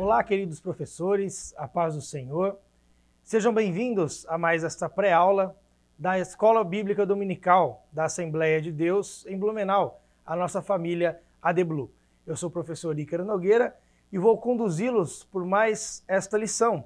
Olá, queridos professores, a paz do Senhor. Sejam bem-vindos a mais esta pré-aula da Escola Bíblica Dominical da Assembleia de Deus em Blumenau, a nossa família ADBlu. Eu sou o professor Ícaro Nogueira e vou conduzi-los por mais esta lição,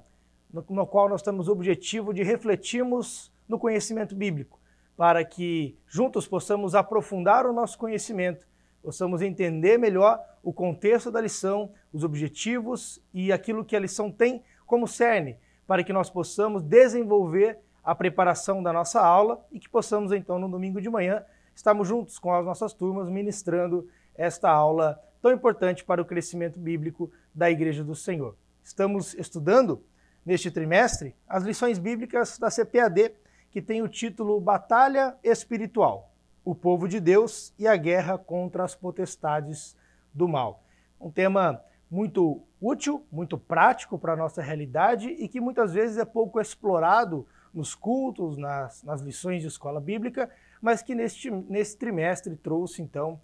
no qual nós temos o objetivo de refletirmos no conhecimento bíblico, para que juntos possamos aprofundar o nosso conhecimento, possamos entender melhor o contexto da lição, os objetivos e aquilo que a lição tem como cerne, para que nós possamos desenvolver a preparação da nossa aula e que possamos, então, no domingo de manhã, estarmos juntos com as nossas turmas ministrando esta aula tão importante para o crescimento bíblico da Igreja do Senhor. Estamos estudando, neste trimestre, as lições bíblicas da CPAD, que tem o título Batalha Espiritual, o povo de Deus e a guerra contra as potestades do mal. Um tema muito útil, muito prático para a nossa realidade e que muitas vezes é pouco explorado nos cultos, nas lições de escola bíblica, mas que nesse trimestre trouxe, então,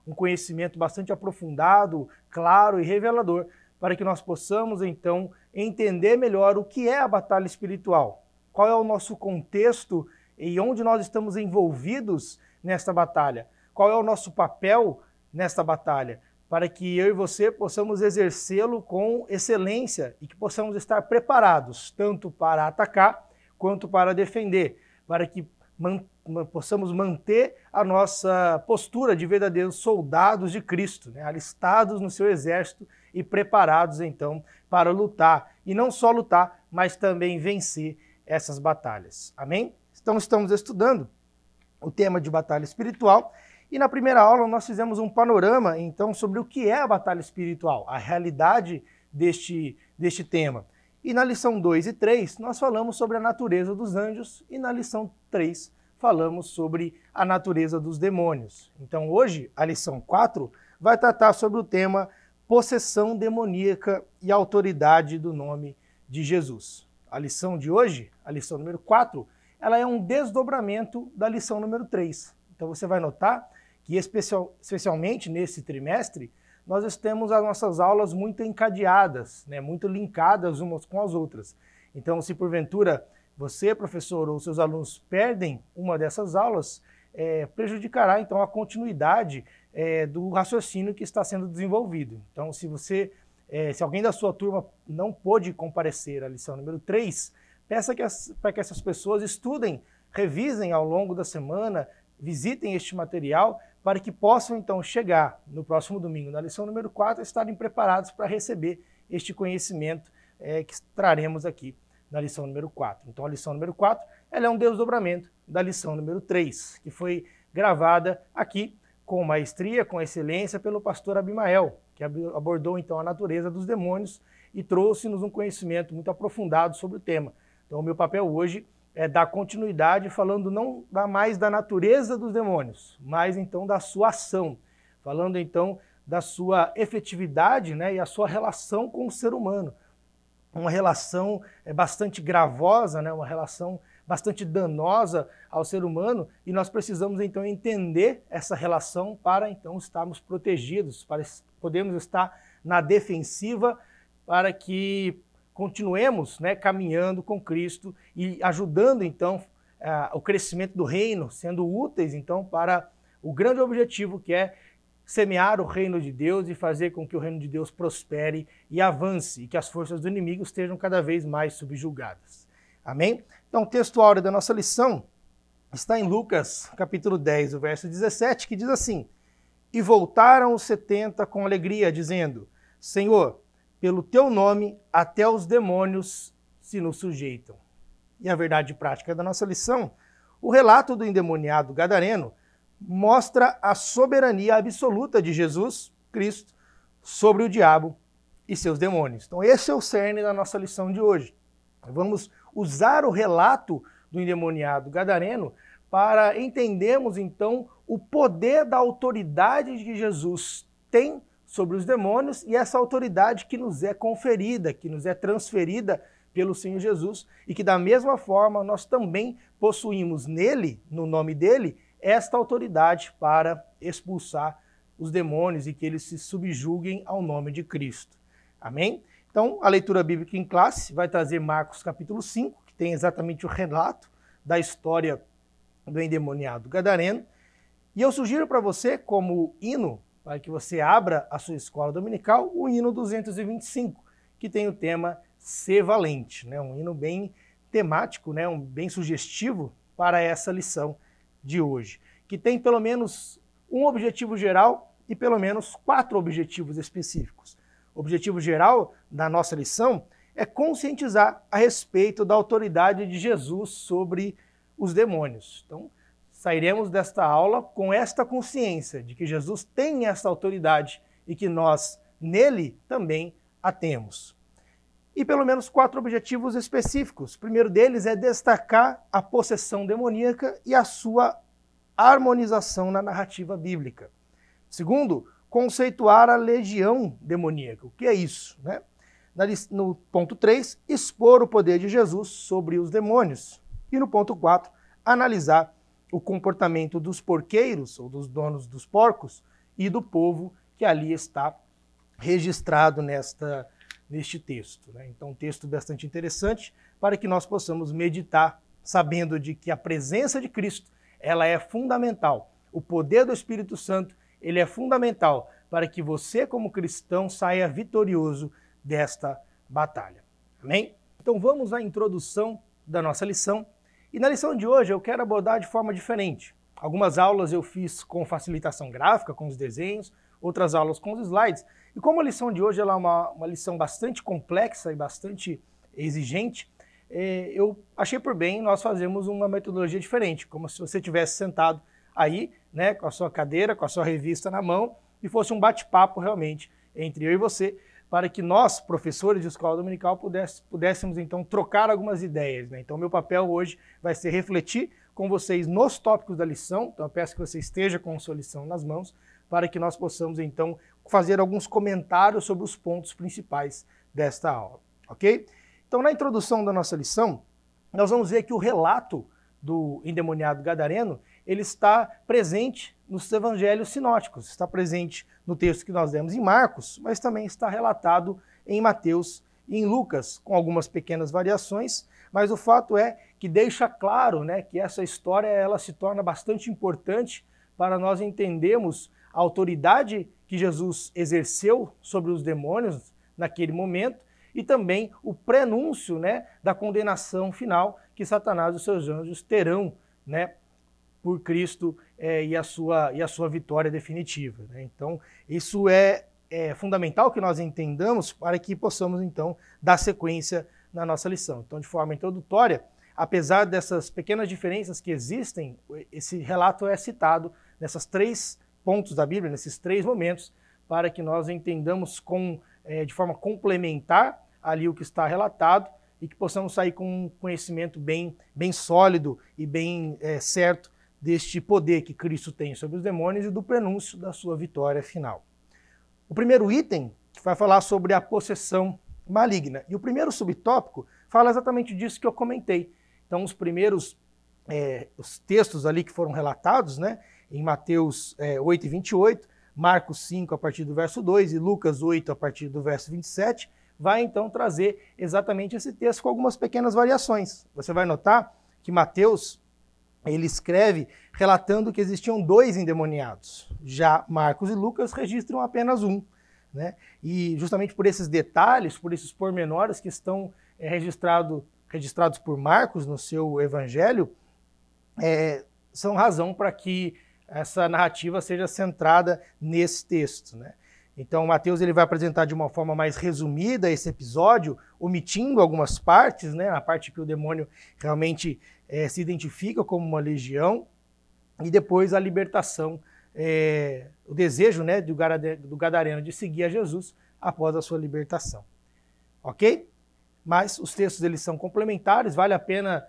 um conhecimento bastante aprofundado, claro e revelador, para que nós possamos, então, entender melhor o que é a batalha espiritual, qual é o nosso contexto e onde nós estamos envolvidos nesta batalha, qual é o nosso papel nesta batalha, para que eu e você possamos exercê-lo com excelência e que possamos estar preparados, tanto para atacar quanto para defender, para que possamos manter a nossa postura de verdadeiros soldados de Cristo, né? Alistados no seu exército e preparados, então, para lutar. E não só lutar, mas também vencer essas batalhas. Amém? Então, estamos estudando o tema de batalha espiritual e na primeira aula nós fizemos um panorama, então, sobre o que é a batalha espiritual, a realidade deste tema. E na lição 2 e 3 nós falamos sobre a natureza dos anjos e na lição 3 falamos sobre a natureza dos demônios. Então, hoje, a lição 4 vai tratar sobre o tema possessão demoníaca e autoridade do nome de Jesus. A lição de hoje, a lição número 4, ela é um desdobramento da lição número 3. Então você vai notar que especialmente nesse trimestre, nós temos as nossas aulas muito encadeadas, né, muito linkadas umas com as outras. Então, se porventura você, professor, ou seus alunos perdem uma dessas aulas, prejudicará então a continuidade do raciocínio que está sendo desenvolvido. Então, se alguém da sua turma não pôde comparecer à lição número 3, peça para que essas pessoas estudem, revisem ao longo da semana, visitem este material, para que possam então chegar no próximo domingo, na lição número 4, estarem preparados para receber este conhecimento que traremos aqui na lição número 4. Então a lição número 4 ela é um desdobramento da lição número 3, que foi gravada aqui com maestria, com excelência, pelo pastor Abimael, que abordou então a natureza dos demônios e trouxe-nos um conhecimento muito aprofundado sobre o tema. Então o meu papel hoje é dar continuidade falando não mais da natureza dos demônios, mas então da sua ação, falando então da sua efetividade, né, e a sua relação com o ser humano. Uma relação bastante gravosa, né, uma relação bastante danosa ao ser humano, e nós precisamos então entender essa relação para então estarmos protegidos, para podermos estar na defensiva, para que continuemos, né, caminhando com Cristo e ajudando então o crescimento do reino, sendo úteis então para o grande objetivo que é semear o reino de Deus e fazer com que o reino de Deus prospere e avance e que as forças do inimigo estejam cada vez mais subjugadas. Amém? Então o texto áureo da nossa lição está em Lucas capítulo 10, o verso 17, que diz assim: E voltaram os 70 com alegria, dizendo: Senhor, pelo teu nome, até os demônios se nos sujeitam. E a verdade prática da nossa lição, o relato do endemoniado gadareno mostra a soberania absoluta de Jesus Cristo sobre o diabo e seus demônios. Então esse é o cerne da nossa lição de hoje. Vamos usar o relato do endemoniado gadareno para entendermos então o poder da autoridade que Jesus tem sobre os demônios e essa autoridade que nos é conferida, que nos é transferida pelo Senhor Jesus e que da mesma forma nós também possuímos nele, no nome dele, esta autoridade para expulsar os demônios e que eles se subjuguem ao nome de Cristo. Amém? Então, a leitura bíblica em classe vai trazer Marcos capítulo 5, que tem exatamente o relato da história do endemoniado gadareno. E eu sugiro para você, como hino, para que você abra a sua escola dominical, o hino 225, que tem o tema Ser Valente, né? Um hino bem temático, né? Bem sugestivo para essa lição de hoje, que tem pelo menos um objetivo geral e pelo menos 4 objetivos específicos. O objetivo geral da nossa lição é conscientizar a respeito da autoridade de Jesus sobre os demônios. Então, sairemos desta aula com esta consciência de que Jesus tem essa autoridade e que nós, nele, também a temos. E pelo menos 4 objetivos específicos. O primeiro deles é destacar a possessão demoníaca e a sua harmonização na narrativa bíblica. Segundo, conceituar a legião demoníaca. O que é isso, né? No ponto 3, expor o poder de Jesus sobre os demônios. E no ponto 4, analisar o comportamento dos porqueiros, ou dos donos dos porcos, e do povo que ali está registrado neste texto, né? Então, um texto bastante interessante para que nós possamos meditar, sabendo de que a presença de Cristo ela é fundamental. O poder do Espírito Santo ele é fundamental para que você, como cristão, saia vitorioso desta batalha. Amém? Então vamos à introdução da nossa lição. E na lição de hoje eu quero abordar de forma diferente. Algumas aulas eu fiz com facilitação gráfica, com os desenhos, outras aulas com os slides. E como a lição de hoje ela é uma lição bastante complexa e bastante exigente, eu achei por bem nós fazermos uma metodologia diferente, como se você tivesse sentado aí, né, com a sua cadeira, com a sua revista na mão, e fosse um bate-papo realmente entre eu e você, para que nós, professores de escola dominical, pudéssemos então trocar algumas ideias, né? Então meu papel hoje vai ser refletir com vocês nos tópicos da lição, então eu peço que você esteja com a sua lição nas mãos, para que nós possamos então fazer alguns comentários sobre os pontos principais desta aula, ok? Então na introdução da nossa lição, nós vamos ver que o relato do endemoniado gadareno, ele está presente nos evangelhos sinóticos, está presente no texto que nós demos em Marcos, mas também está relatado em Mateus e em Lucas, com algumas pequenas variações, mas o fato é que deixa claro, né, que essa história ela se torna bastante importante para nós entendermos a autoridade que Jesus exerceu sobre os demônios naquele momento e também o prenúncio, né, da condenação final que Satanás e os seus anjos terão, né, por Cristo e a sua vitória definitiva, né? Então, isso é fundamental que nós entendamos para que possamos, então, dar sequência na nossa lição. Então, de forma introdutória, apesar dessas pequenas diferenças que existem, esse relato é citado nessas 3 pontos da Bíblia, nesses 3 momentos, para que nós entendamos de forma complementar ali o que está relatado e que possamos sair com um conhecimento bem sólido e bem certo deste poder que Cristo tem sobre os demônios e do prenúncio da sua vitória final. O primeiro item vai falar sobre a possessão maligna. E o primeiro subtópico fala exatamente disso que eu comentei. Então, os primeiros os textos ali que foram relatados, né, em Mateus 8 e 28, Marcos 5 a partir do verso 2 e Lucas 8 a partir do verso 27, vai então trazer exatamente esse texto com algumas pequenas variações. Você vai notar que Mateus ele escreve relatando que existiam 2 endemoniados. Já Marcos e Lucas registram apenas um, né? E justamente por esses detalhes, por esses pormenores que estão registrados por Marcos no seu evangelho, são razão para que essa narrativa seja centrada nesse texto, né? Então, Mateus ele vai apresentar de uma forma mais resumida esse episódio, omitindo algumas partes, né? A parte que o demônio realmente se identifica como uma legião, e depois a libertação, o desejo, né, do gadareno de seguir a Jesus após a sua libertação. Ok? Mas os textos eles são complementares, vale a pena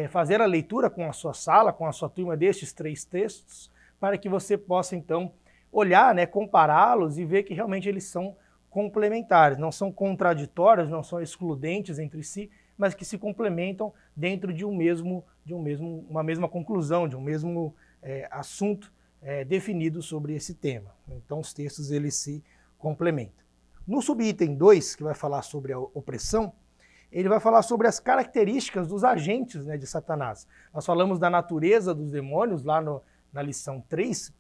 fazer a leitura com a sua sala, com a sua turma destes 3 textos, para que você possa então olhar, né, compará-los e ver que realmente eles são complementares, não são contraditórios, não são excludentes entre si, mas que se complementam dentro de uma mesma conclusão, de um mesmo assunto definido sobre esse tema. Então os textos eles se complementam. No subitem 2, que vai falar sobre a opressão, ele vai falar sobre as características dos agentes, né, de Satanás. Nós falamos da natureza dos demônios lá na lição 3,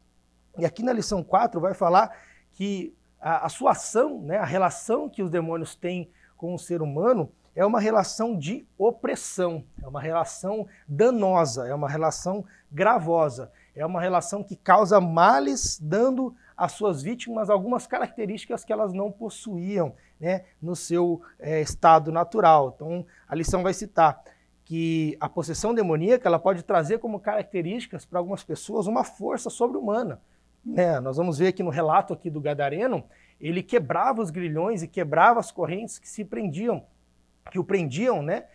e aqui na lição 4 vai falar que a sua ação, né, a relação que os demônios têm com o ser humano é uma relação de opressão, é uma relação danosa, é uma relação gravosa, é uma relação que causa males, dando às suas vítimas algumas características que elas não possuíam, né, no seu estado natural. Então, a lição vai citar que a possessão demoníaca ela pode trazer como características para algumas pessoas uma força sobre-humana. Né? Nós vamos ver aqui no relato aqui do Gadareno, ele quebrava os grilhões e quebrava as correntes que o prendiam, né?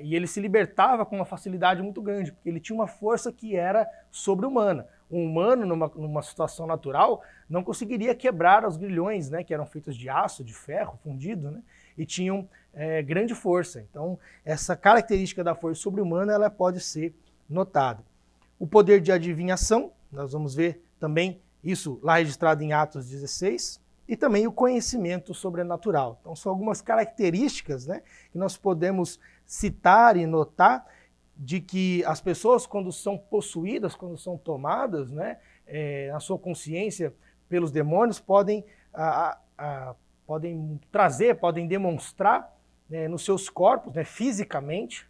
E ele se libertava com uma facilidade muito grande, porque ele tinha uma força que era sobre-humana. Um humano, numa situação natural, não conseguiria quebrar os grilhões, né, que eram feitos de aço, de ferro fundido, né, e tinham grande força. Então, essa característica da força sobre-humana ela pode ser notada. O poder de adivinhação, nós vamos ver também isso lá registrado em Atos 16, e também o conhecimento sobrenatural. Então, são algumas características, né, que nós podemos citar e notar de que as pessoas, quando são possuídas, quando são tomadas, né, na sua consciência pelos demônios, podem trazer, podem demonstrar, né, nos seus corpos, né, fisicamente,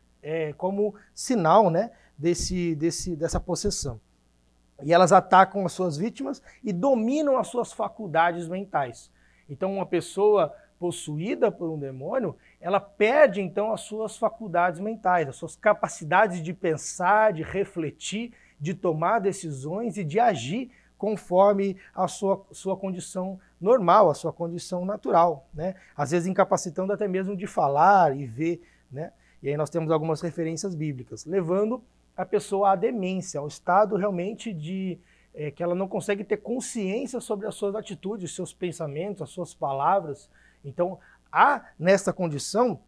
como sinal, né, dessa possessão. E elas atacam as suas vítimas e dominam as suas faculdades mentais. Então, uma pessoa possuída por um demônio, ela perde, então, as suas faculdades mentais, as suas capacidades de pensar, de refletir, de tomar decisões e de agir conforme a sua condição normal, a sua condição natural, né? Às vezes incapacitando até mesmo de falar e ver, né? E aí nós temos algumas referências bíblicas, levando a pessoa à demência, ao estado realmente que ela não consegue ter consciência sobre as suas atitudes, seus pensamentos, as suas palavras. Então, há nessa condição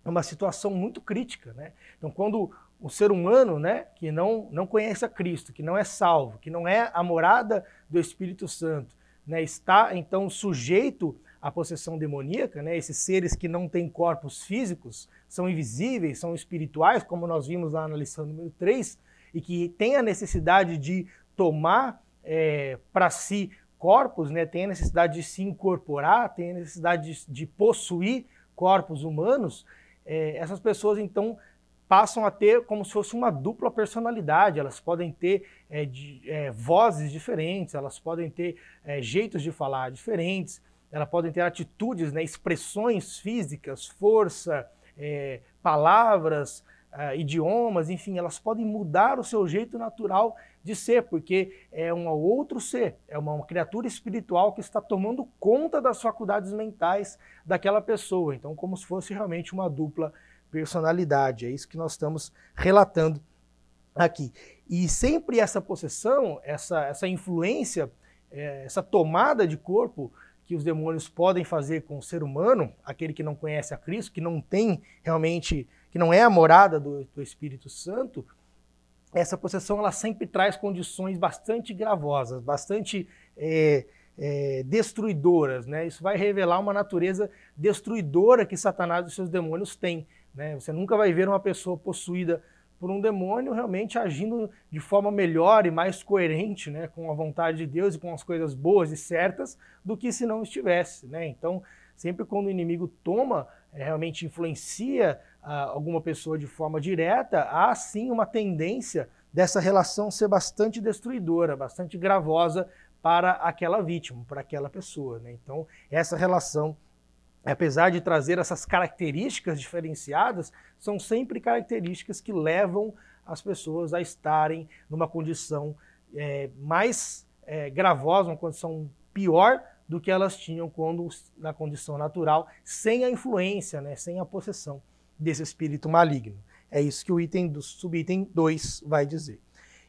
uma situação muito crítica, né? Então, quando o ser humano, né, que não conhece a Cristo, que não é salvo, que não é a morada do Espírito Santo, né, está então sujeito à possessão demoníaca, né, esses seres que não têm corpos físicos, são invisíveis, são espirituais, como nós vimos lá na lição número 3, e que têm a necessidade de tomar para si corpos, né, tem a necessidade de se incorporar, tem a necessidade de possuir corpos humanos, essas pessoas então passam a ter como se fosse uma dupla personalidade, elas podem ter vozes diferentes, elas podem ter jeitos de falar diferentes, elas podem ter atitudes, né, expressões físicas, força, palavras, idiomas, enfim, elas podem mudar o seu jeito natural de ser, porque é um outro ser, é uma criatura espiritual que está tomando conta das faculdades mentais daquela pessoa. Então, como se fosse realmente uma dupla personalidade. É isso que nós estamos relatando aqui. E sempre essa possessão, essa influência, essa tomada de corpo que os demônios podem fazer com o ser humano, aquele que não conhece a Cristo, que não tem realmente, que não é a morada do Espírito Santo, essa possessão ela sempre traz condições bastante gravosas, bastante destruidoras, né? Isso vai revelar uma natureza destruidora que Satanás e seus demônios têm, né? Você nunca vai ver uma pessoa possuída por um demônio realmente agindo de forma melhor e mais coerente, né, com a vontade de Deus e com as coisas boas e certas do que se não estivesse, né? Então, sempre quando o inimigo toma, realmente influencia alguma pessoa de forma direta, há sim uma tendência dessa relação ser bastante destruidora, bastante gravosa para aquela vítima, para aquela pessoa, né? Então, essa relação, apesar de trazer essas características diferenciadas, são sempre características que levam as pessoas a estarem numa condição mais gravosa, uma condição pior do que elas tinham quando na condição natural, sem a influência, né, sem a possessão desse espírito maligno. É isso que o item do subitem 2 vai dizer.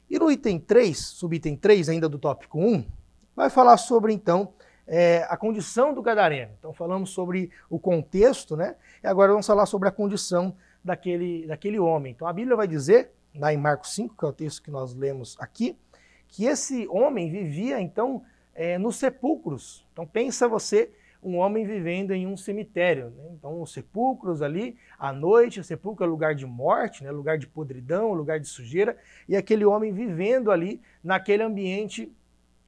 E no item 3, subitem 3, ainda do tópico 1, vai falar sobre, então, a condição do gadareno. Então falamos sobre o contexto, né? E agora vamos falar sobre a condição daquele homem. Então a Bíblia vai dizer, lá em Marcos 5, que é o texto que nós lemos aqui, que esse homem vivia então nos sepulcros. Então pensa você, um homem vivendo em um cemitério, né? Então, os sepulcros ali, à noite, o sepulcro é lugar de morte, né? Lugar de podridão, lugar de sujeira, e aquele homem vivendo ali naquele ambiente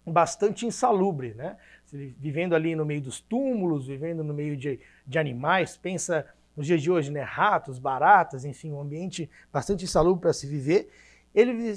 bastante insalubre, né? Vivendo ali no meio dos túmulos, vivendo no meio de animais, pensa nos dias de hoje, né? Ratos, baratas, enfim, um ambiente bastante insalubre para se viver. Ele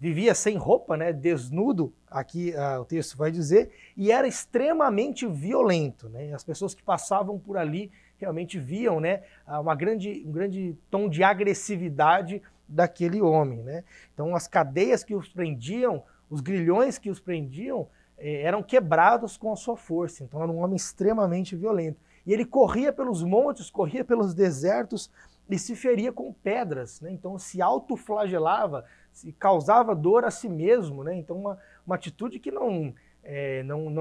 vivia sem roupa, né? Desnudo, aqui o texto vai dizer, e era extremamente violento, né? As pessoas que passavam por ali realmente viam, né? Um grande tom de agressividade daquele homem, né? Então as cadeias que os prendiam, os grilhões que os prendiam, eram quebrados com a sua força. Então era um homem extremamente violento. E ele corria pelos montes, corria pelos desertos e se feria com pedras, né? Então se autoflagelava, se causava dor a si mesmo, né? Então uma atitude que não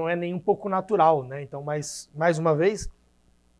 é nem um pouco natural, né? Então mais uma vez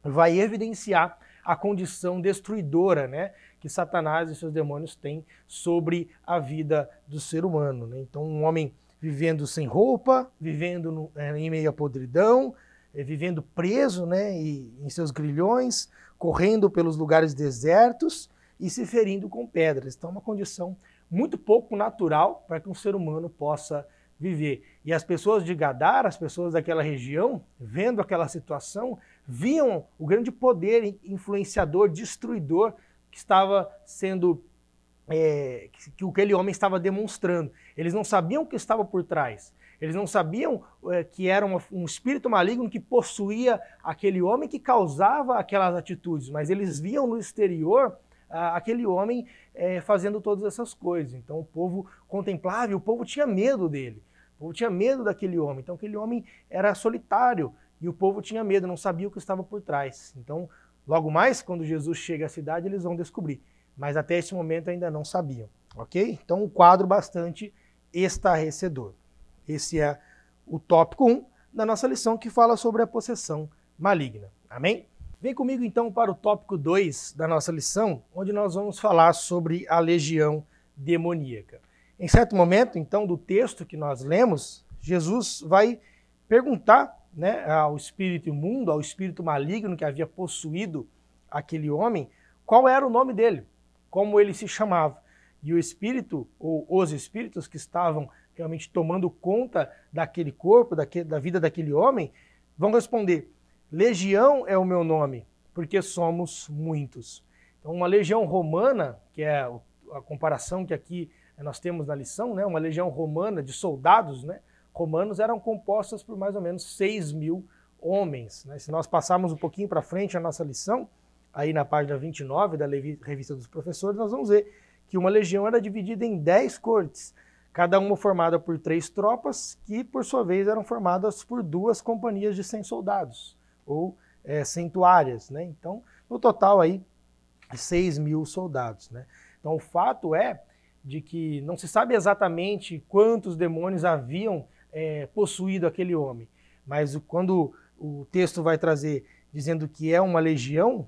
vai evidenciar a condição destruidora, né, que Satanás e seus demônios têm sobre a vida do ser humano, né? Então um homem vivendo sem roupa, vivendo em meio à podridão, vivendo preso, né, em seus grilhões, correndo pelos lugares desertos e se ferindo com pedras. Então é uma condição muito pouco natural para que um ser humano possa viver. E as pessoas de Gadara, as pessoas daquela região, vendo aquela situação, viam o grande poder influenciador, destruidor que estava sendo, que aquele homem estava demonstrando. Eles não sabiam o que estava por trás. Eles não sabiam que era um espírito maligno que possuía aquele homem, que causava aquelas atitudes, mas eles viam no exterior aquele homem fazendo todas essas coisas. Então o povo contemplava e o povo tinha medo dele. O povo tinha medo daquele homem. Então aquele homem era solitário e o povo tinha medo, não sabia o que estava por trás. Então, logo mais, quando Jesus chega à cidade, eles vão descobrir. Mas até esse momento ainda não sabiam, ok? Então um quadro bastante estarrecedor. Esse é o tópico 1 da nossa lição, que fala sobre a possessão maligna. Amém? Vem comigo então para o tópico 2 da nossa lição, onde nós vamos falar sobre a legião demoníaca. Em certo momento, então, do texto que nós lemos, Jesus vai perguntar, né, ao espírito imundo, ao espírito maligno que havia possuído aquele homem, qual era o nome dele, como ele se chamava. E o espírito, ou os espíritos que estavam realmente tomando conta daquele corpo, da vida daquele homem, vão responder: legião é o meu nome, porque somos muitos. Então uma legião romana, que é a comparação que aqui nós temos na lição, né, uma legião romana de soldados, né, romanos eram compostas por mais ou menos 6.000 homens, né? Se nós passarmos um pouquinho para frente a nossa lição, aí na página 29 da Revista dos Professores, nós vamos ver que uma legião era dividida em 10 cortes, cada uma formada por 3 tropas, que por sua vez eram formadas por 2 companhias de 100 soldados, ou centuárias, né? Então, no total aí, 6.000 soldados, né? Então o fato é de que não se sabe exatamente quantos demônios haviam possuído aquele homem, mas quando o texto vai trazer dizendo que é uma legião,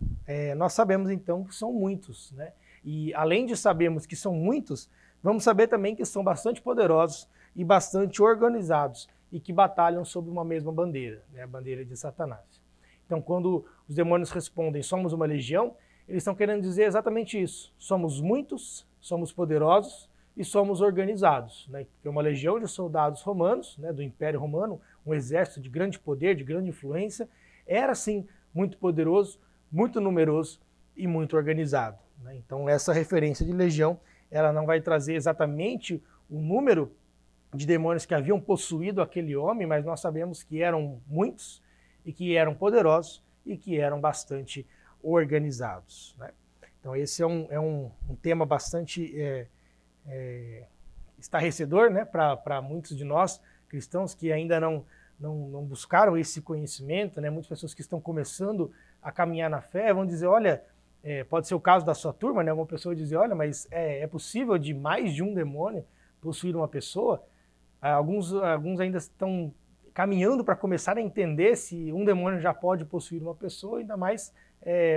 nós sabemos então que são muitos, né? E além de sabermos que são muitos, vamos saber também que são bastante poderosos e bastante organizados e que batalham sob uma mesma bandeira, né? A bandeira de Satanás. Então quando os demônios respondem somos uma legião, eles estão querendo dizer exatamente isso. Somos muitos, somos poderosos e somos organizados, né? Porque uma legião de soldados romanos, né, do Império Romano, um exército de grande poder, de grande influência, era sim muito poderoso, muito numeroso e muito organizado, né? Então essa referência de legião, ela não vai trazer exatamente o número de demônios que haviam possuído aquele homem, mas nós sabemos que eram muitos e que eram poderosos e que eram bastante organizados, né? Então esse é um tema bastante estarrecedor, né, para muitos de nós cristãos que ainda não buscaram esse conhecimento, né? Muitas pessoas que estão começando a caminhar na fé vão dizer, olha, pode ser o caso da sua turma, né? Uma pessoa dizer, olha, mas é possível de mais de um demônio possuir uma pessoa? Alguns ainda estão caminhando para começar a entender se um demônio já pode possuir uma pessoa, ainda mais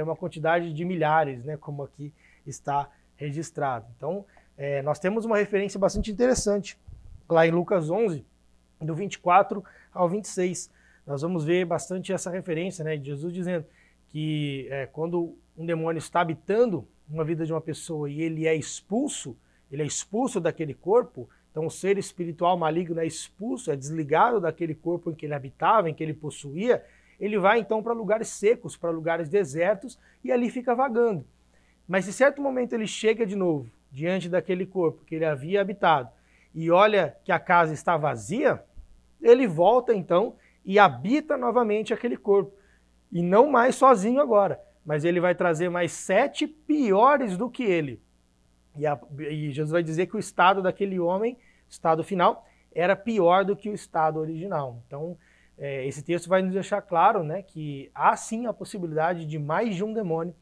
uma quantidade de milhares, né, como aqui está registrado. Então, nós temos uma referência bastante interessante, lá em Lucas 11, do 24 ao 26, nós vamos ver bastante essa referência, né, de Jesus dizendo que quando um demônio está habitando uma vida de uma pessoa e ele é expulso daquele corpo, então o ser espiritual maligno é expulso, é desligado daquele corpo em que ele habitava, em que ele possuía, ele vai então para lugares secos, para lugares desertos e ali fica vagando. Mas se certo momento ele chega de novo diante daquele corpo que ele havia habitado e olha que a casa está vazia, ele volta então e habita novamente aquele corpo. E não mais sozinho agora, mas ele vai trazer mais 7 piores do que ele. E Jesus vai dizer que o estado daquele homem, o estado final, era pior do que o estado original. Então, esse texto vai nos deixar claro, né, que há sim a possibilidade de mais de um demônio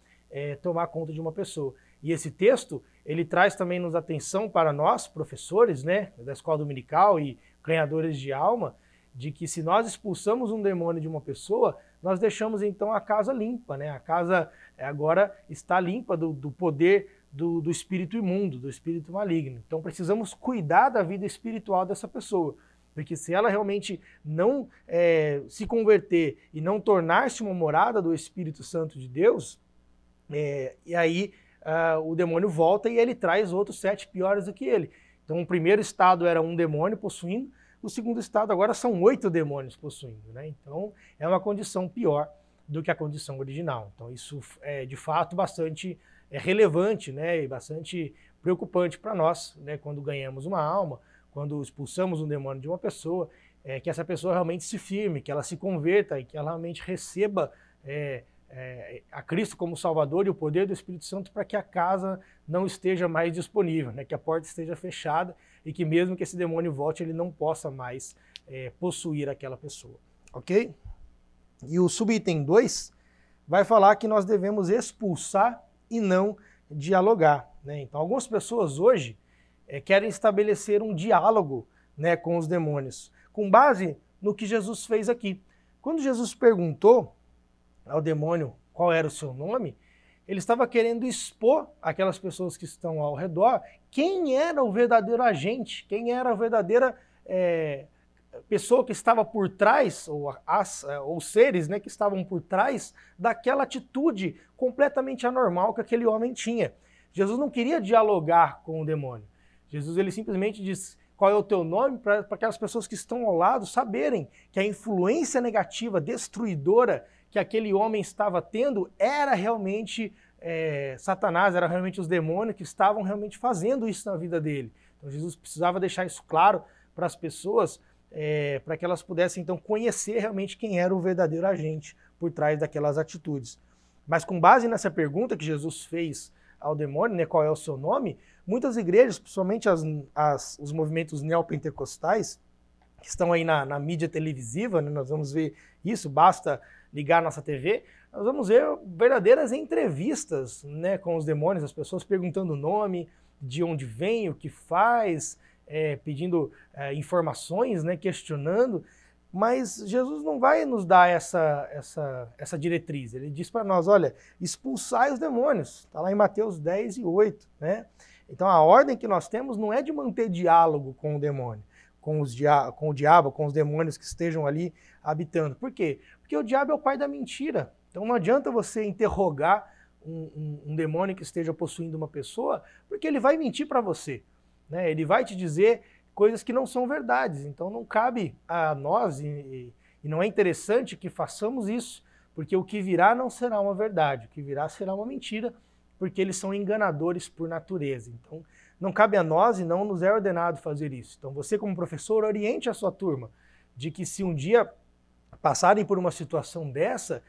tomar conta de uma pessoa. E esse texto, ele traz também nos atenção para nós, professores, né, da escola dominical e ganhadores de alma, de que se nós expulsamos um demônio de uma pessoa, nós deixamos então a casa limpa, né? A casa agora está limpa do poder do espírito imundo, do espírito maligno. Então precisamos cuidar da vida espiritual dessa pessoa, porque se ela realmente não se converter e não tornar-se uma morada do Espírito Santo de Deus, e aí o demônio volta e ele traz outros 7 piores do que ele. Então o primeiro estado era um demônio possuindo, o segundo estado agora são 8 demônios possuindo, né? Então é uma condição pior do que a condição original. Então isso é de fato bastante relevante, né? E bastante preocupante para nós, né? Quando ganhamos uma alma, quando expulsamos um demônio de uma pessoa, que essa pessoa realmente se firme, que ela se converta e que ela realmente receba a Cristo como Salvador e o poder do Espírito Santo para que a casa não esteja mais disponível, né? Que a porta esteja fechada e que mesmo que esse demônio volte, ele não possa mais possuir aquela pessoa, ok? E o subitem 2 vai falar que nós devemos expulsar e não dialogar, né? Então algumas pessoas hoje querem estabelecer um diálogo, né, com os demônios, com base no que Jesus fez aqui. Quando Jesus perguntou ao demônio qual era o seu nome, ele estava querendo expor aquelas pessoas que estão ao redor quem era o verdadeiro agente, quem era a verdadeira pessoa que estava por trás, ou seres, né, que estavam por trás daquela atitude completamente anormal que aquele homem tinha. Jesus não queria dialogar com o demônio. Jesus ele simplesmente diz qual é o teu nome para aquelas pessoas que estão ao lado saberem que a influência negativa, destruidora que aquele homem estava tendo era realmente Satanás, era realmente os demônios que estavam realmente fazendo isso na vida dele. Então Jesus precisava deixar isso claro para as pessoas, para que elas pudessem então conhecer realmente quem era o verdadeiro agente por trás daquelas atitudes. Mas com base nessa pergunta que Jesus fez ao demônio, né, qual é o seu nome, muitas igrejas, principalmente os movimentos neopentecostais, que estão aí na mídia televisiva, né, nós vamos ver isso, basta ligar a nossa TV, nós vamos ver verdadeiras entrevistas, né, com os demônios, as pessoas perguntando o nome, de onde vem, o que faz, pedindo informações, né, questionando, mas Jesus não vai nos dar essa diretriz. Ele diz para nós, olha, expulsai os demônios. Está lá em Mateus 10:8. Né? Então a ordem que nós temos não é de manter diálogo com o demônio, com o diabo, com os demônios que estejam ali habitando. Por quê? Porque o diabo é o pai da mentira. Então não adianta você interrogar um demônio que esteja possuindo uma pessoa, porque ele vai mentir para você. Né? Ele vai te dizer coisas que não são verdades. Então não cabe a nós e não é interessante que façamos isso, porque o que virá não será uma verdade, o que virá será uma mentira, porque eles são enganadores por natureza. Então não cabe a nós e não nos é ordenado fazer isso. Então você como professor oriente a sua turma de que se um dia passarem por uma situação dessa,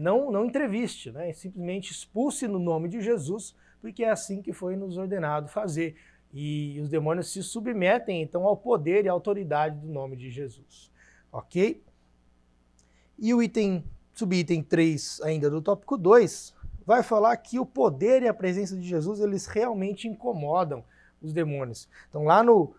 não entreviste, né? Simplesmente expulse no nome de Jesus, porque é assim que foi nos ordenado fazer. E os demônios se submetem, então, ao poder e à autoridade do nome de Jesus. Ok? E o subitem 3, ainda do tópico 2, vai falar que o poder e a presença de Jesus, eles realmente incomodam os demônios. Então, lá no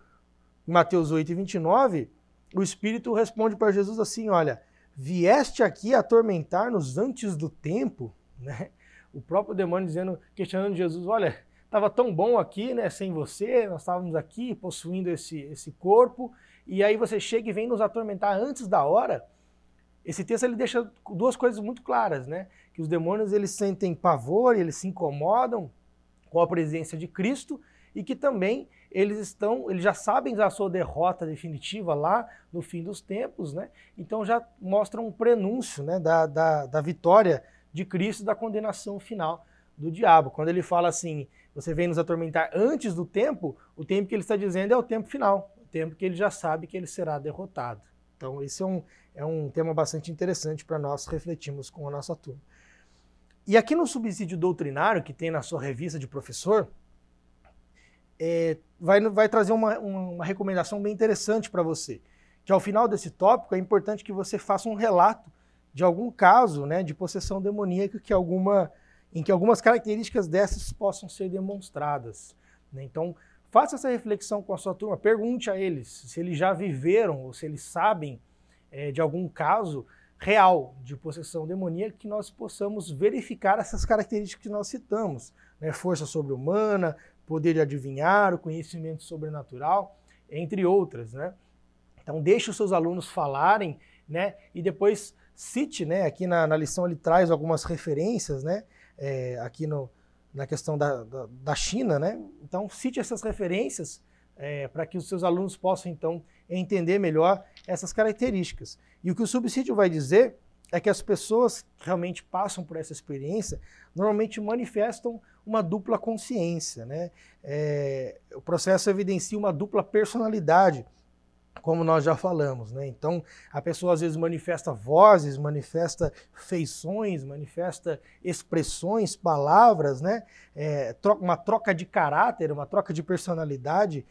Mateus 8:29, o Espírito responde para Jesus assim, olha, vieste aqui atormentar-nos antes do tempo? Né? O próprio demônio questionando Jesus, olha, estava tão bom aqui, né, sem você, nós estávamos aqui possuindo esse corpo, e aí você chega e vem nos atormentar antes da hora. esse texto ele deixa duas coisas muito claras, né? Que os demônios eles sentem pavor, eles se incomodam com a presença de Cristo e que também eles já sabem da sua derrota definitiva lá no fim dos tempos, né? Então já mostram um prenúncio, né, da vitória de Cristo, da condenação final do diabo. Quando ele fala assim, você vem nos atormentar antes do tempo, o tempo que ele está dizendo é o tempo final, o tempo que ele já sabe que ele será derrotado. Então esse é um tema bastante interessante para nós refletirmos com a nossa turma. E aqui no subsídio doutrinário, que tem na sua revista de professor, vai trazer uma recomendação bem interessante para você, que ao final desse tópico é importante que você faça um relato de algum caso, né, de possessão demoníaca em que algumas características dessas possam ser demonstradas, né? Então, faça essa reflexão com a sua turma, pergunte a eles se eles já viveram ou se eles sabem de algum caso real de possessão demoníaca, que nós possamos verificar essas características que nós citamos, né? Força sobre-humana, poder de adivinhar, o conhecimento sobrenatural, entre outras, né? Então deixe os seus alunos falarem, né? E depois cite, né? Aqui na lição ele traz algumas referências, né? Aqui na questão da China, né? Então cite essas referências para que os seus alunos possam então entender melhor essas características. E o que o subsídio vai dizer é que as pessoas que realmente passam por essa experiência normalmente manifestam uma dupla consciência, né? O processo evidencia uma dupla personalidade, como nós já falamos, né? Então, a pessoa às vezes manifesta vozes, manifesta feições, manifesta expressões, palavras, né? Uma troca de caráter, uma troca de personalidade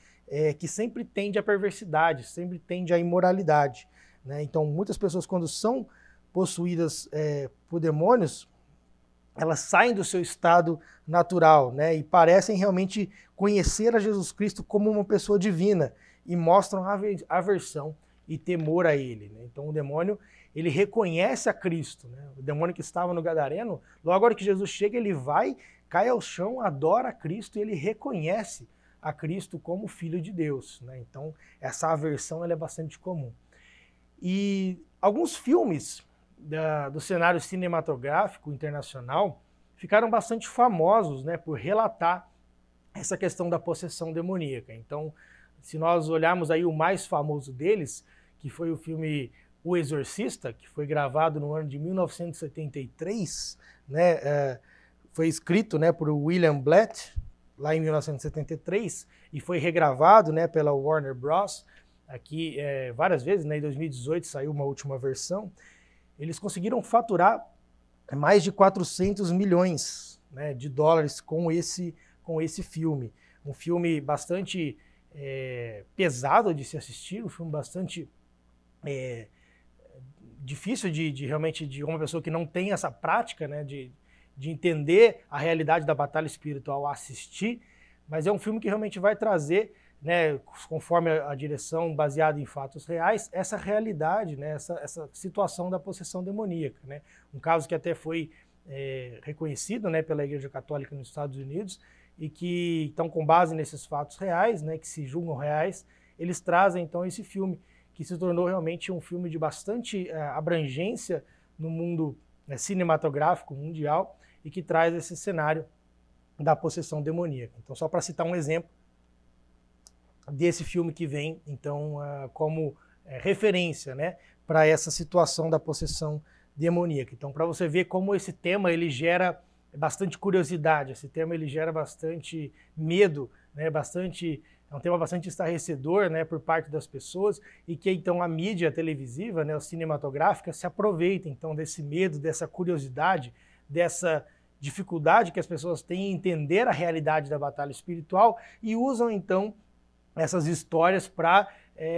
que sempre tende à perversidade, sempre tende à imoralidade, né? Então, muitas pessoas, quando são possuídas por demônios, elas saem do seu estado natural, né, e parecem realmente conhecer a Jesus Cristo como uma pessoa divina e mostram aversão e temor a ele, né? Então o demônio, ele reconhece a Cristo, né? O demônio que estava no Gadareno, logo agora que Jesus chega, ele vai, cai ao chão, adora a Cristo e ele reconhece a Cristo como Filho de Deus, né? Então essa aversão ela é bastante comum. E alguns filmes do cenário cinematográfico internacional ficaram bastante famosos, né, por relatar essa questão da possessão demoníaca. Então, se nós olharmos aí o mais famoso deles, que foi o filme O Exorcista, que foi gravado no ano de 1973, né, foi escrito, né, por William Blatt, lá em 1973, e foi regravado, né, pela Warner Bros. Aqui várias vezes, né, em 2018 saiu uma última versão. Eles conseguiram faturar mais de 400 milhões, né, de dólares com esse filme. Um filme bastante pesado de se assistir, um filme bastante difícil de realmente, de uma pessoa que não tem essa prática, né, de entender a realidade da batalha espiritual assistir, mas é um filme que realmente vai trazer, né, conforme a direção baseada em fatos reais, essa realidade, né, essa situação da possessão demoníaca, né? Um caso que até foi reconhecido, né, pela Igreja Católica nos Estados Unidos e que, então, com base nesses fatos reais, né, que se julgam reais, eles trazem, então, esse filme, que se tornou realmente um filme de bastante abrangência no mundo cinematográfico mundial e que traz esse cenário da possessão demoníaca. Então, só para citar um exemplo desse filme que vem, então, como referência, né, para essa situação da possessão demoníaca. Então, para você ver como esse tema ele gera bastante curiosidade, esse tema ele gera bastante medo, né, é um tema bastante estarrecedor, né, por parte das pessoas e que então a mídia televisiva, né, a cinematográfica se aproveita então desse medo, dessa curiosidade, dessa dificuldade que as pessoas têm em entender a realidade da batalha espiritual e usam então essas histórias para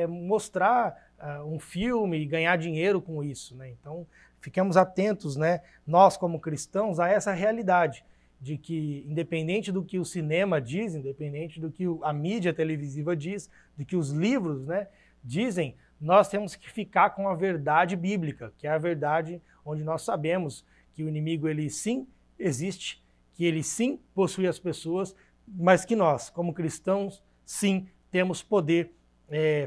mostrar um filme e ganhar dinheiro com isso, né? Então, fiquemos atentos, né, nós como cristãos, a essa realidade de que, independente do que o cinema diz, independente do que a mídia televisiva diz, do que os livros, né, dizem, nós temos que ficar com a verdade bíblica, que é a verdade onde nós sabemos que o inimigo, ele sim existe, que ele sim possui as pessoas, mas que nós, como cristãos, sim, temos poder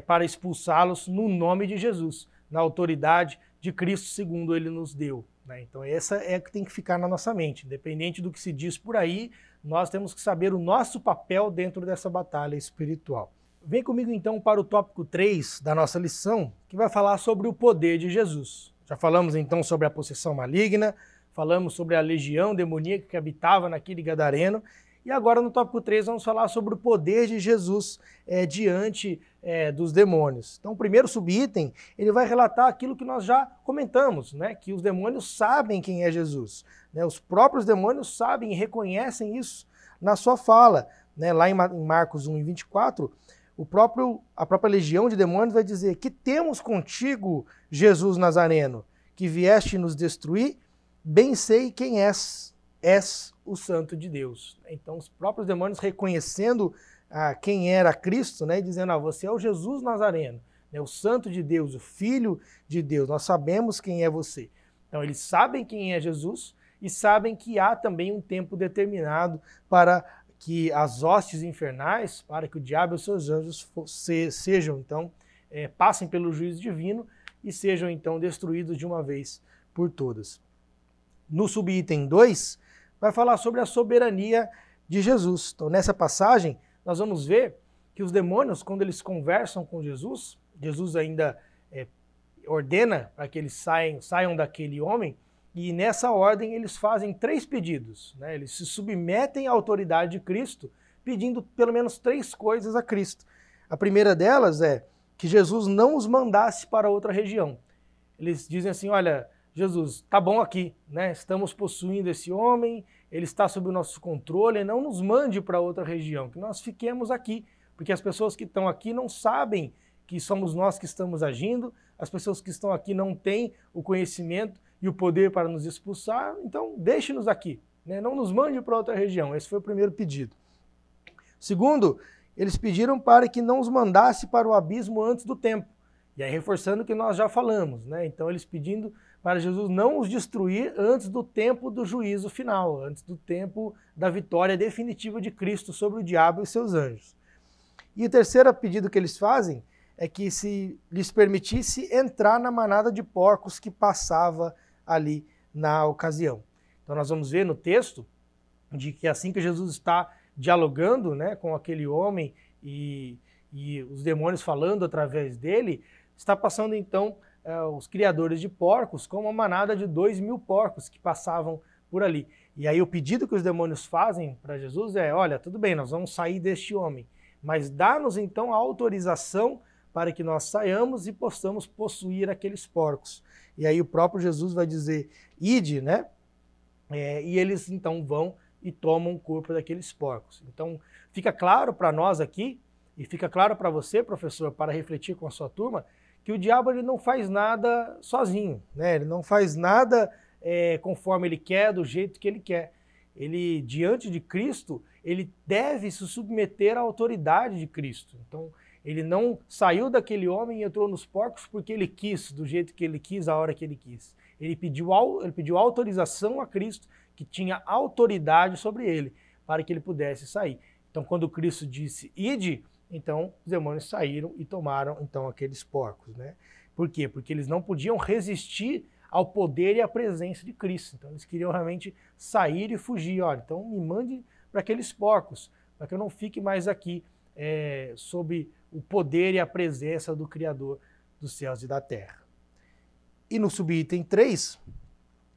para expulsá-los no nome de Jesus. na autoridade de Cristo segundo ele nos deu, né? Então essa é a que tem que ficar na nossa mente. Independente do que se diz por aí, nós temos que saber o nosso papel dentro dessa batalha espiritual. Vem comigo então para o tópico 3 da nossa lição, que vai falar sobre o poder de Jesus. Já falamos então sobre a possessão maligna, falamos sobre a legião demoníaca que habitava naquele gadareno, e agora no tópico 3 vamos falar sobre o poder de Jesus diante dos demônios. Então o primeiro subitem, ele vai relatar aquilo que nós já comentamos, né? Que os demônios sabem quem é Jesus, né? Os próprios demônios sabem e reconhecem isso na sua fala, né? Lá em Marcos 1:24, a própria legião de demônios vai dizer: que temos contigo, Jesus Nazareno, que vieste nos destruir, bem sei quem és o Santo de Deus. Então os próprios demônios reconhecendo quem era Cristo, né, e dizendo: você é o Jesus Nazareno, né, o Santo de Deus, o Filho de Deus, nós sabemos quem é você. Então eles sabem quem é Jesus e sabem que há também um tempo determinado para que as hostes infernais, para que o diabo e os seus anjos sejam, então, passem pelo juízo divino e sejam, então, destruídos de uma vez por todas. No subitem 2, vai falar sobre a soberania de Jesus. Então, nessa passagem, nós vamos ver que os demônios, quando eles conversam com Jesus, Jesus ainda ordena para que eles saiam daquele homem, e nessa ordem eles fazem 3 pedidos, né? Eles se submetem à autoridade de Cristo, pedindo pelo menos 3 coisas a Cristo. A primeira delas é que Jesus não os mandasse para outra região. Eles dizem assim: olha, Jesus, tá bom aqui, né? Estamos possuindo esse homem, ele está sob o nosso controle, não nos mande para outra região, que nós fiquemos aqui, porque as pessoas que estão aqui não sabem que somos nós que estamos agindo, as pessoas que estão aqui não têm o conhecimento e o poder para nos expulsar, então deixe-nos aqui, né? Não nos mande para outra região. Esse foi o primeiro pedido. Segundo, eles pediram para que não os mandasse para o abismo antes do tempo. E aí reforçando o que nós já falamos, né? Então eles pedindo para Jesus não os destruir antes do tempo do juízo final, antes do tempo da vitória definitiva de Cristo sobre o diabo e seus anjos. E o terceiro pedido que eles fazem é que se lhes permitisse entrar na manada de porcos que passava ali na ocasião. Então nós vamos ver no texto de que assim que Jesus está dialogando, né, com aquele homem e os demônios falando através dele, está passando então os criadores de porcos com uma manada de 2.000 porcos que passavam por ali. E aí o pedido que os demônios fazem para Jesus é: olha, tudo bem, nós vamos sair deste homem, mas dá-nos então a autorização para que nós saiamos e possamos possuir aqueles porcos. E aí o próprio Jesus vai dizer: ide, né? E eles então vão e tomam o corpo daqueles porcos. Então fica claro para nós aqui, e fica claro para você, professor, para refletir com a sua turma, que o diabo ele não faz nada sozinho, né? Ele não faz nada conforme ele quer, do jeito que ele quer. Ele, diante de Cristo, ele deve se submeter à autoridade de Cristo. Então, ele não saiu daquele homem e entrou nos porcos porque ele quis, do jeito que ele quis, a hora que ele quis. Ele pediu autorização a Cristo, que tinha autoridade sobre ele, para que ele pudesse sair. Então, quando Cristo disse: ide, então os demônios saíram e tomaram então aqueles porcos, né? Por quê? Porque eles não podiam resistir ao poder e à presença de Cristo. Então, eles queriam realmente sair e fugir. Olha, então me mande para aqueles porcos, para que eu não fique mais aqui sob o poder e a presença do Criador dos céus e da terra. E no subitem 3,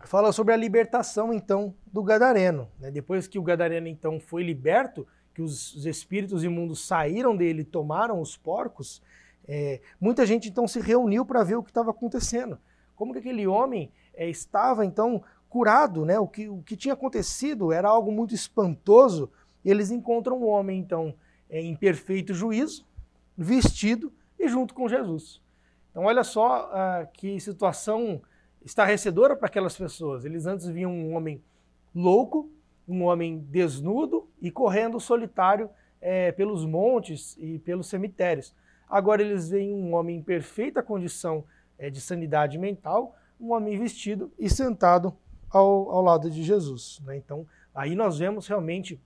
fala sobre a libertação, então, do gadareno, né? Depois que o gadareno, então, foi liberto, que os espíritos imundos saíram dele e tomaram os porcos, muita gente, então, se reuniu para ver o que estava acontecendo. Como que aquele homem estava, então, curado, né? O que tinha acontecido era algo muito espantoso, e eles encontram um homem, então, em perfeito juízo, vestido e junto com Jesus. Então olha só que situação estarrecedora para aquelas pessoas. Eles antes viam um homem louco, um homem desnudo e correndo solitário pelos montes e pelos cemitérios. Agora eles veem um homem em perfeita condição de sanidade mental, um homem vestido e sentado ao lado de Jesus, né? Então aí nós vemos realmente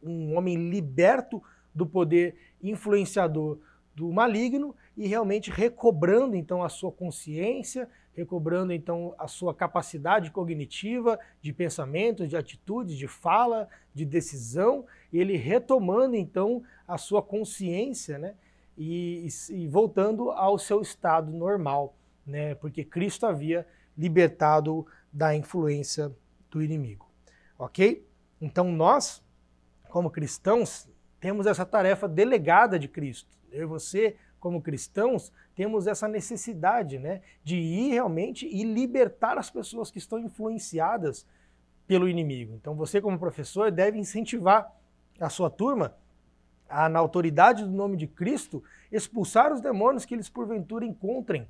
um homem liberto do poder influenciador do maligno e realmente recobrando então a sua consciência, recobrando então a sua capacidade cognitiva de pensamento, de atitude, de fala, de decisão, ele retomando então a sua consciência, né? E voltando ao seu estado normal, né? Porque Cristo havia libertado da influência do inimigo, ok? Então nós, como cristãos, temos essa tarefa delegada de Cristo. Eu e você, como cristãos, temos essa necessidade, né, de ir realmente e libertar as pessoas que estão influenciadas pelo inimigo. Então você, como professor, deve incentivar a sua turma a, na autoridade do nome de Cristo, expulsar os demônios que eles porventura encontrem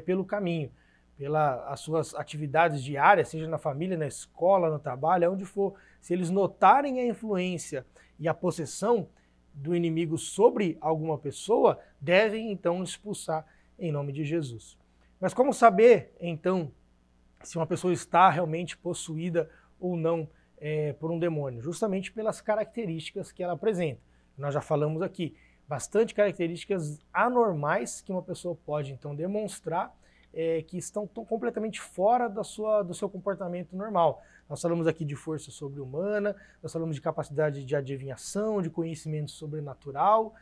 pelo caminho, pelas suas atividades diárias, seja na família, na escola, no trabalho, onde for. Se eles notarem a influência e a possessão do inimigo sobre alguma pessoa, devem então expulsar em nome de Jesus. Mas como saber, então, se uma pessoa está realmente possuída ou não por um demônio? Justamente pelas características que ela apresenta. Nós já falamos aqui, bastante características anormais que uma pessoa pode então demonstrar que estão completamente fora do seu comportamento normal. Nós falamos aqui de força sobre-humana, nós falamos de capacidade de adivinhação, de conhecimento sobrenatural,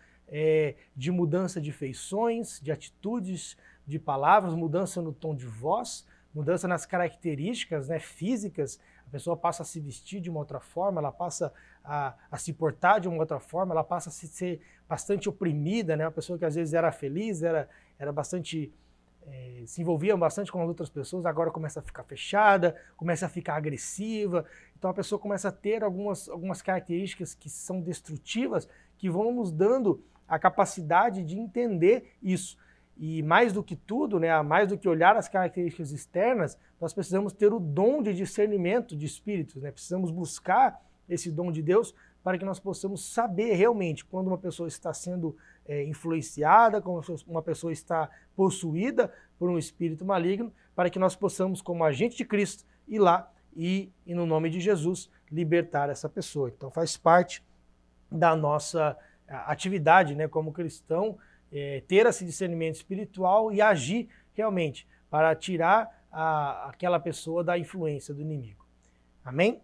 de mudança de feições, de atitudes, de palavras, mudança no tom de voz, mudança nas características, né, físicas. A pessoa passa a se vestir de uma outra forma, ela passa a se portar de uma outra forma, ela passa a ser bastante oprimida, né? Uma pessoa que às vezes era feliz, era bastante... se envolvia bastante com as outras pessoas, agora começa a ficar fechada, começa a ficar agressiva. Então a pessoa começa a ter algumas características que são destrutivas, que vão nos dando a capacidade de entender isso. E mais do que tudo, né, mais do que olhar as características externas, nós precisamos ter o dom de discernimento de espíritos, né? Precisamos buscar esse dom de Deus para que nós possamos saber realmente quando uma pessoa está sendo influenciada, quando uma pessoa está possuída por um espírito maligno, para que nós possamos, como agente de Cristo, ir lá e no nome de Jesus, libertar essa pessoa. Então faz parte da nossa atividade, né, como cristão, ter esse discernimento espiritual e agir realmente para tirar aquela pessoa da influência do inimigo. Amém?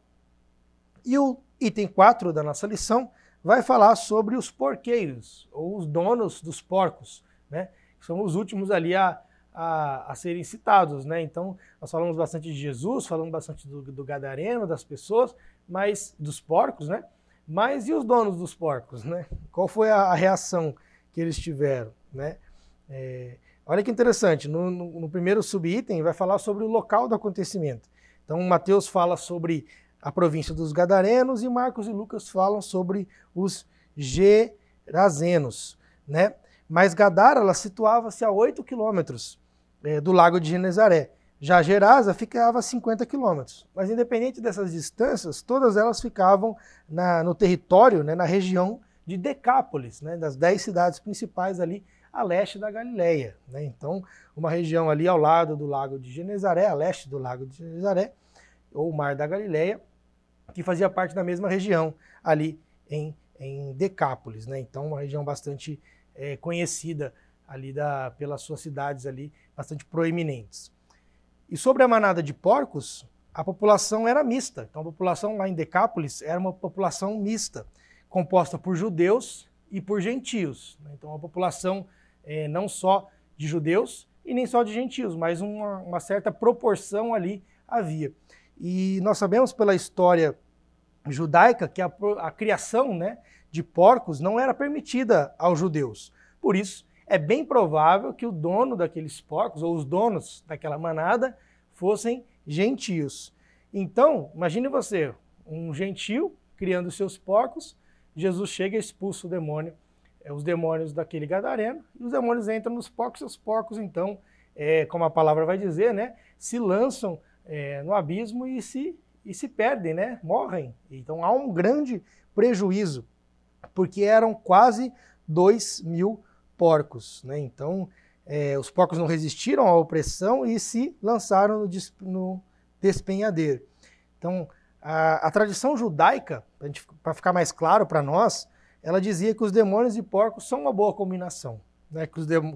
E o item 4 da nossa lição vai falar sobre os porqueiros, ou os donos dos porcos, né? Que são os últimos ali a serem citados, né? Então, nós falamos bastante de Jesus, falamos bastante do gadareno, das pessoas, mas dos porcos, né? Mas e os donos dos porcos, né? Qual foi a reação que eles tiveram, né? Olha que interessante, no primeiro subitem vai falar sobre o local do acontecimento. Então, Mateus fala sobre a província dos Gadarenos e Marcos e Lucas falam sobre os Gerazenos, né? Mas Gadara, ela situava-se a 8 quilômetros do lago de Genezaré. Já Gerasa ficava a 50 quilômetros. Mas independente dessas distâncias, todas elas ficavam no território, né, na região de Decápolis, né, das 10 cidades principais ali a leste da Galileia, né? Então, uma região ali ao lado do lago de Genezaré, a leste do lago de Genezaré, ou o Mar da Galileia, que fazia parte da mesma região ali em Decápolis, né? Então uma região bastante conhecida ali pelas suas cidades ali, bastante proeminentes. E sobre a manada de porcos, a população era mista. Então a população lá em Decápolis era uma população mista, composta por judeus e por gentios. Então a população não só de judeus e nem só de gentios, mas uma certa proporção ali havia. E nós sabemos pela história judaica que a criação, né, de porcos não era permitida aos judeus. Por isso, é bem provável que o dono daqueles porcos, ou os donos daquela manada, fossem gentios. Então, imagine você, um gentio criando seus porcos, Jesus chega e expulsa o demônio, os demônios daquele gadareno, e os demônios entram nos porcos, e os porcos, então, como a palavra vai dizer, né, se lançam no abismo e se perdem, né? Morrem. Então há um grande prejuízo, porque eram quase 2.000 porcos, né? Então os porcos não resistiram à opressão e se lançaram no despenhadeiro. Então a tradição judaica, para ficar mais claro para nós, ela dizia que os demônios e porcos são uma boa combinação. né,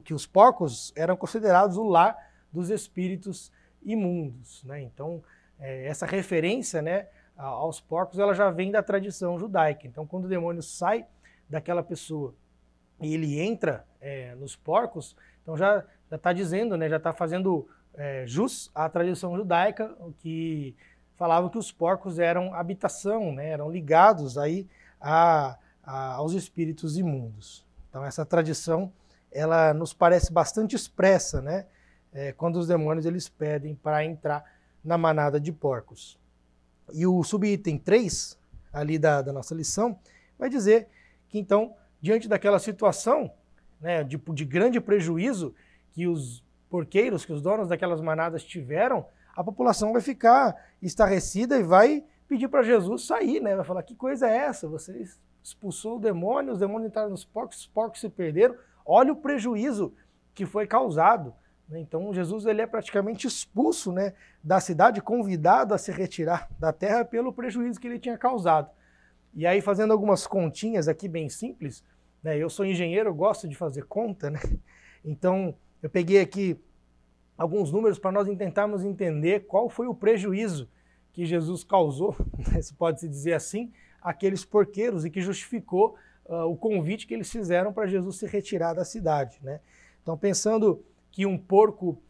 que os porcos eram considerados o lar dos espíritos imundos, né? Então, essa referência, né, aos porcos, ela já vem da tradição judaica. Então, quando o demônio sai daquela pessoa e ele entra nos porcos, então já está dizendo, né, já está fazendo jus à tradição judaica, que falava que os porcos eram habitação, né, eram ligados aí aos espíritos imundos. Então, essa tradição, ela nos parece bastante expressa, né, quando os demônios eles pedem para entrar na manada de porcos. E o subitem 3, ali da nossa lição, vai dizer que então, diante daquela situação, né, de grande prejuízo que os porqueiros, que os donos daquelas manadas tiveram, a população vai ficar estarrecida e vai pedir para Jesus sair, né? Vai falar, que coisa é essa? Você expulsou o demônio, os demônios entraram nos porcos, os porcos se perderam, olha o prejuízo que foi causado. Então Jesus ele é praticamente expulso, né, da cidade, convidado a se retirar da terra pelo prejuízo que ele tinha causado. E aí, fazendo algumas continhas aqui bem simples, né, eu sou engenheiro, eu gosto de fazer conta, né? Então eu peguei aqui alguns números para nós tentarmos entender qual foi o prejuízo que Jesus causou, se pode se dizer assim, àqueles porqueiros e que justificou o convite que eles fizeram para Jesus se retirar da cidade, né? Então, pensando que um porco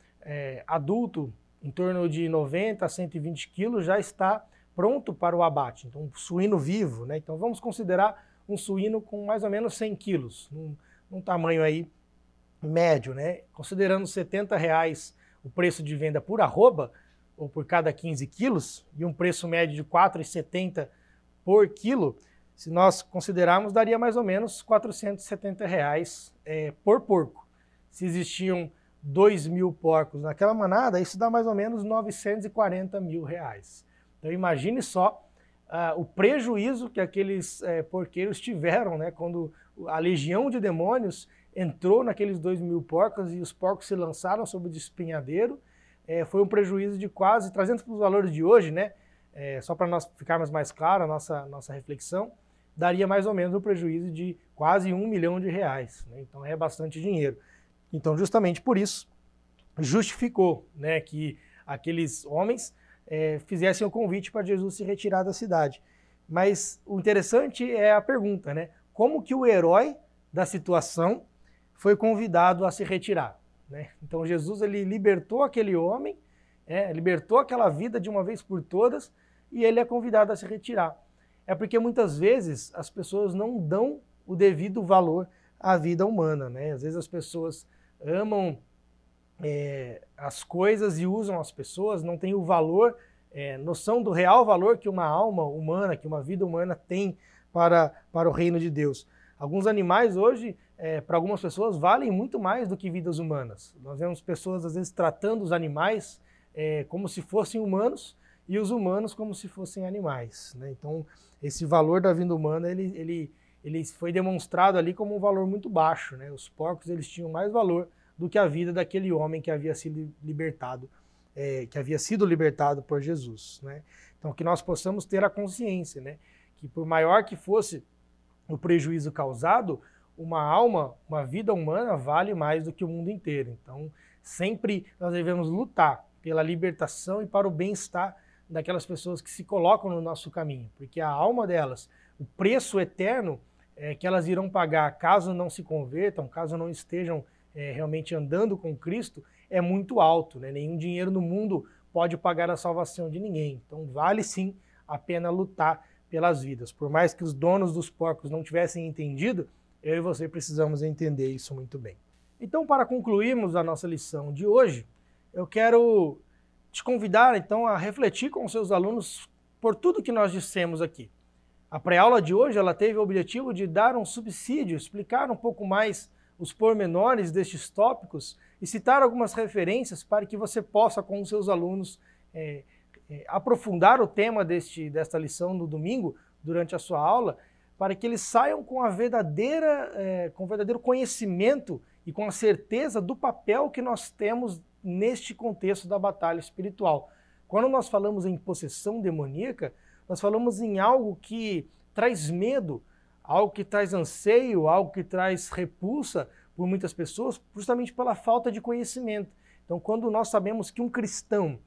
adulto, em torno de 90 a 120 quilos, já está pronto para o abate. Então, um suíno vivo, né? Então, vamos considerar um suíno com mais ou menos 100 quilos, num tamanho aí médio, né? Considerando R$70 o preço de venda por arroba, ou por cada 15 quilos, e um preço médio de R$4,70 por quilo, se nós considerarmos, daria mais ou menos R$470 por porco. Se existiam 2.000 porcos naquela manada, isso dá mais ou menos R$940 mil. Então imagine só o prejuízo que aqueles porqueiros tiveram, né, quando a legião de demônios entrou naqueles 2.000 porcos e os porcos se lançaram sobre o despenhadeiro. Foi um prejuízo de quase, trazendo para os valores de hoje, né, só para nós ficarmos mais claro a nossa reflexão, daria mais ou menos um prejuízo de quase R$1 milhão, né? Então é bastante dinheiro. Então, justamente por isso, justificou, né, que aqueles homens fizessem o convite para Jesus se retirar da cidade. Mas o interessante é a pergunta, né? Como que o herói da situação foi convidado a se retirar, né? Então, Jesus ele libertou aquele homem, libertou aquela vida de uma vez por todas, e ele é convidado a se retirar. É porque muitas vezes as pessoas não dão o devido valor à vida humana, né? Às vezes as pessoas amam as coisas e usam as pessoas, não têm o valor, noção do real valor que uma alma humana, que uma vida humana tem para o reino de Deus. Alguns animais hoje, para algumas pessoas, valem muito mais do que vidas humanas. Nós vemos pessoas, às vezes, tratando os animais como se fossem humanos e os humanos como se fossem animais, né? Então, esse valor da vida humana, ele foi demonstrado ali como um valor muito baixo, né? Os porcos eles tinham mais valor do que a vida daquele homem que havia sido libertado, por Jesus, né? Então, que nós possamos ter a consciência, né, que por maior que fosse o prejuízo causado, uma alma, uma vida humana vale mais do que o mundo inteiro. Então, sempre nós devemos lutar pela libertação e para o bem-estar daquelas pessoas que se colocam no nosso caminho, porque a alma delas, o preço eterno que elas irão pagar caso não se convertam, caso não estejam realmente andando com Cristo, é muito alto, né? Nenhum dinheiro no mundo pode pagar a salvação de ninguém. Então vale sim a pena lutar pelas vidas. Por mais que os donos dos porcos não tivessem entendido, eu e você precisamos entender isso muito bem. Então, para concluirmos a nossa lição de hoje, eu quero te convidar então a refletir com os seus alunos por tudo que nós dissemos aqui. A pré-aula de hoje ela teve o objetivo de dar um subsídio, explicar um pouco mais os pormenores destes tópicos e citar algumas referências para que você possa, com os seus alunos, aprofundar o tema desta lição no domingo, durante a sua aula, para que eles saiam com com o verdadeiro conhecimento e com a certeza do papel que nós temos neste contexto da batalha espiritual. Quando nós falamos em possessão demoníaca, nós falamos em algo que traz medo, algo que traz anseio, algo que traz repulsa, por muitas pessoas justamente pela falta de conhecimento. Então, quando nós sabemos que um cristão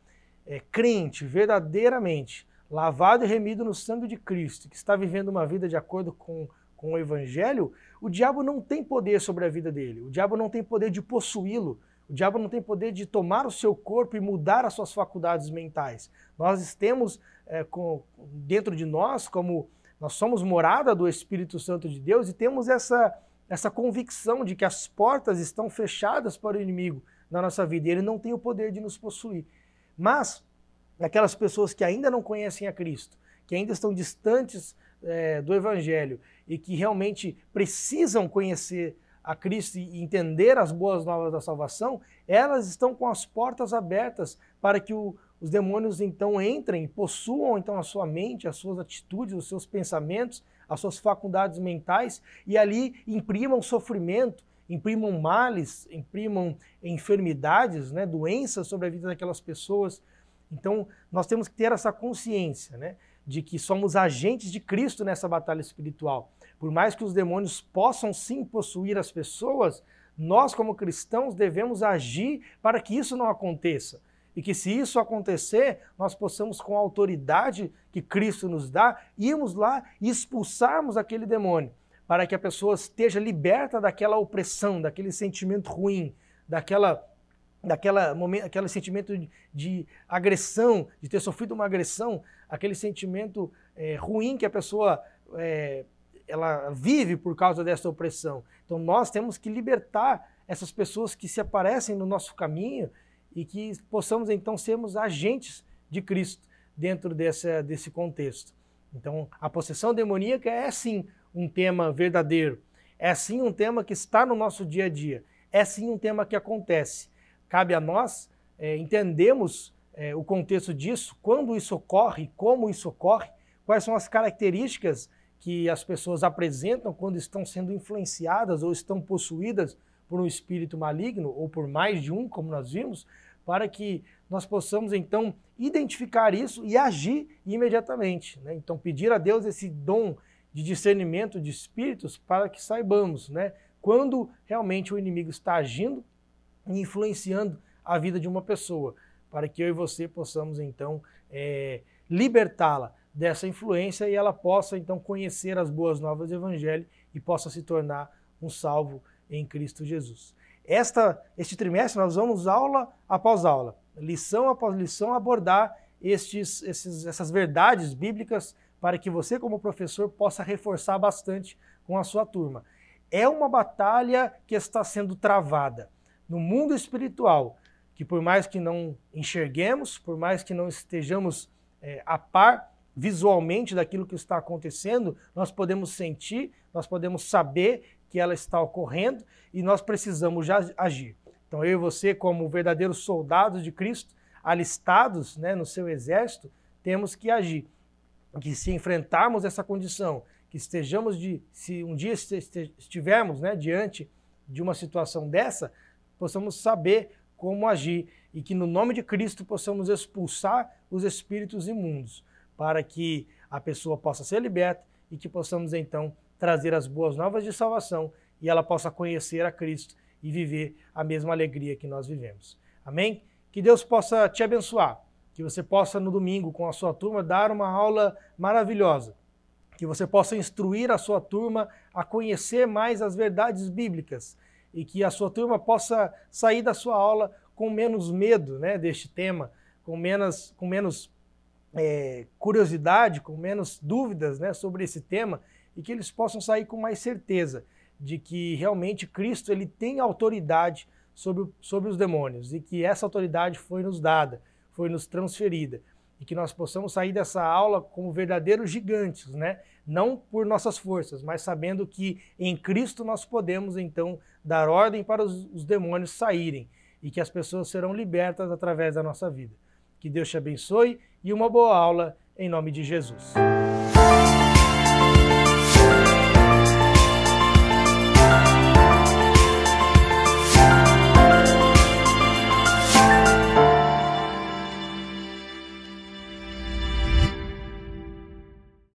crente verdadeiramente, lavado e remido no sangue de Cristo, que está vivendo uma vida de acordo com o Evangelho, o diabo não tem poder sobre a vida dele, o diabo não tem poder de possuí-lo, o diabo não tem poder de tomar o seu corpo e mudar as suas faculdades mentais. Nós temos dentro de nós, como nós somos morada do Espírito Santo de Deus, e temos essa convicção de que as portas estão fechadas para o inimigo na nossa vida, e ele não tem o poder de nos possuir. Mas aquelas pessoas que ainda não conhecem a Cristo, que ainda estão distantes do Evangelho e que realmente precisam conhecer a Cristo e entender as boas novas da salvação, elas estão com as portas abertas para que os demônios então entrem, possuam então a sua mente, as suas atitudes, os seus pensamentos, as suas faculdades mentais e ali imprimam sofrimento, imprimam males, imprimam enfermidades, né, doenças sobre a vida daquelas pessoas. Então, nós temos que ter essa consciência, né, de que somos agentes de Cristo nessa batalha espiritual. Por mais que os demônios possam sim possuir as pessoas, nós como cristãos devemos agir para que isso não aconteça. E que se isso acontecer, nós possamos, com a autoridade que Cristo nos dá, irmos lá e expulsarmos aquele demônio, para que a pessoa esteja liberta daquela opressão, daquele sentimento ruim, aquele sentimento de agressão, de ter sofrido uma agressão, aquele sentimento ruim que a pessoa ela vive por causa dessa opressão. Então nós temos que libertar essas pessoas que se aparecem no nosso caminho e que possamos então sermos agentes de Cristo dentro desse contexto. Então a possessão demoníaca é sim um tema verdadeiro, é sim um tema que está no nosso dia a dia, é sim um tema que acontece. Cabe a nós entendermos o contexto disso, quando isso ocorre, como isso ocorre, quais são as características que as pessoas apresentam quando estão sendo influenciadas ou estão possuídas por um espírito maligno, ou por mais de um, como nós vimos, para que nós possamos então identificar isso e agir imediatamente, né? Então pedir a Deus esse dom de discernimento de espíritos para que saibamos, né, quando realmente o inimigo está agindo e influenciando a vida de uma pessoa, para que eu e você possamos então libertá-la dessa influência e ela possa então conhecer as boas novas do Evangelho e possa se tornar um salvo em Cristo Jesus. Este trimestre nós vamos aula após aula, lição após lição, abordar essas verdades bíblicas para que você como professor possa reforçar bastante com a sua turma. É uma batalha que está sendo travada no mundo espiritual, que por mais que não enxerguemos, por mais que não estejamos a par visualmente daquilo que está acontecendo, nós podemos sentir, nós podemos saber que ela está ocorrendo e nós precisamos já agir. Então eu e você, como verdadeiros soldados de Cristo, alistados, né, no seu exército, temos que agir. Que se enfrentarmos essa condição, que se um dia estivermos, né, diante de uma situação dessa, possamos saber como agir e que no nome de Cristo possamos expulsar os espíritos imundos, para que a pessoa possa ser liberta e que possamos então trazer as boas novas de salvação e ela possa conhecer a Cristo e viver a mesma alegria que nós vivemos. Amém? Que Deus possa te abençoar, que você possa no domingo com a sua turma dar uma aula maravilhosa, que você possa instruir a sua turma a conhecer mais as verdades bíblicas e que a sua turma possa sair da sua aula com menos medo, né, deste tema, com menos curiosidade, com menos dúvidas, né, sobre esse tema e que eles possam sair com mais certeza de que realmente Cristo ele tem autoridade sobre os demônios e que essa autoridade foi nos dada, foi nos transferida e que nós possamos sair dessa aula como verdadeiros gigantes, né? Não por nossas forças, mas sabendo que em Cristo nós podemos então dar ordem para os demônios saírem e que as pessoas serão libertas através da nossa vida. Que Deus te abençoe e uma boa aula em nome de Jesus.